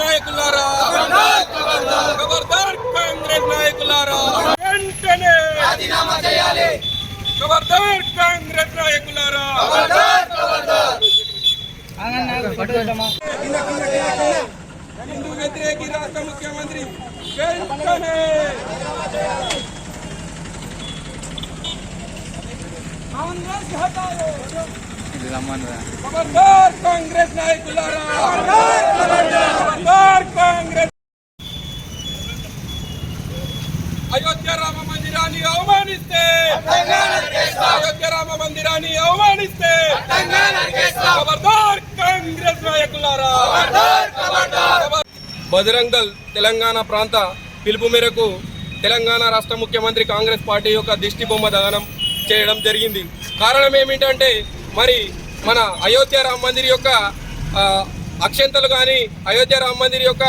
నాయకులారా ఖబర్దార్ కాంగ్రెస్ నాయకులారా వెంటనే రాజీనామా చేయాలి ఖబర్దార్ కాంగ్రెస్ నాయకులారా హిందూ వ్యతిరేకి రాష్ట్ర ముఖ్యమంత్రి వెంటనే కాంగ్రెస్ హటాయో ఖబర్దార్ కాంగ్రెస్ నాయకులారా ఖబర్దార్ కాంగ్రెస్ అయోధ్య రామ మందిరాన్ని అవమానిస్తే అయోధ్య రామ మందిరాన్ని అవమానిస్తే ఖబర్దార్ కాంగ్రెస్ నాయకులారా బజరంగ్ దళ్ తెలంగాణ ప్రాంత పిలుపు మేరకు తెలంగాణ రాష్ట్ర ముఖ్యమంత్రి కాంగ్రెస్ పార్టీ యొక్క దిష్టి బొమ్మ దహనం చేయడం జరిగింది. కారణం ఏమిటంటే మరి మన అయోధ్య రామ మందిర్ యొక్క అక్షంతలు కానీ అయోధ్య రామ మందిర్ యొక్క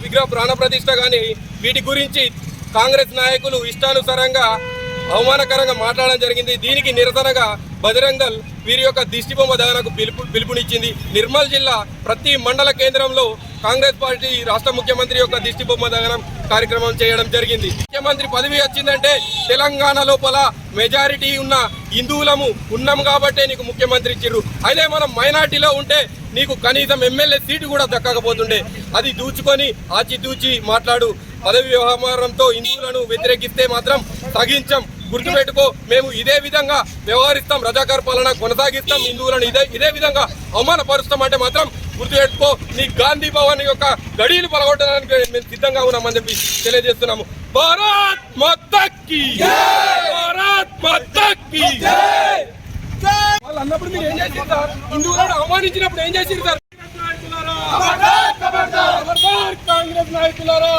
విగ్రహ ప్రాణ ప్రతిష్ఠ కానీ వీటి గురించి కాంగ్రెస్ నాయకులు ఇష్టానుసారంగా అవమానకరంగా మాట్లాడడం జరిగింది. దీనికి నిరసనగా బజరంగ్ దళ్ వీరి యొక్క దిష్టి బొమ్మ దహనకు పిలుపునిచ్చింది. నిర్మల్ జిల్లా ప్రతి మండల కేంద్రంలో కాంగ్రెస్ పార్టీ రాష్ట్ర ముఖ్యమంత్రి యొక్క దిష్టి బొమ్మ దహనం కార్యక్రమం చేయడం జరిగింది. ముఖ్యమంత్రి పదవి వచ్చిందంటే తెలంగాణ లోపల మెజారిటీ ఉన్న హిందువులము ఉన్నాం కాబట్టే నీకు ముఖ్యమంత్రి ఇచ్చిర్రు. అదే మనం మైనార్టీలో ఉంటే నీకు కనీసం ఎమ్మెల్యే సీటు కూడా దక్కకపోతుండే. అది దూచుకొని ఆచితూచి మాట్లాడు. పదవి వ్యవహారంతో హిందువులను వ్యతిరేకిస్తే మాత్రం సహించం. గుర్తుపెట్టుకో, మేము ఇదే విధంగా వ్యవహరిస్తాం, రజాకార్ పాలన కొనసాగిస్తాం, హిందువులను ఇదే విధంగా అవమానపరుస్తాం అంటే మాత్రం గుర్తుపెట్టుకో, నీ గాంధీ భవన్ యొక్క గడియలు పలగొట్టడానికి మేము సిద్ధంగా ఉన్నామని చెప్పి తెలియజేస్తున్నాము. భారత్ మాతా కీ భారత్ మాతా కీ వాళ్ళు అన్నప్పుడు మీరు ఏం చేశారు సార్? హిందువులను అవమానించినప్పుడు ఏం చేశారు సార్? కాంగ్రెస్ నాయకులారా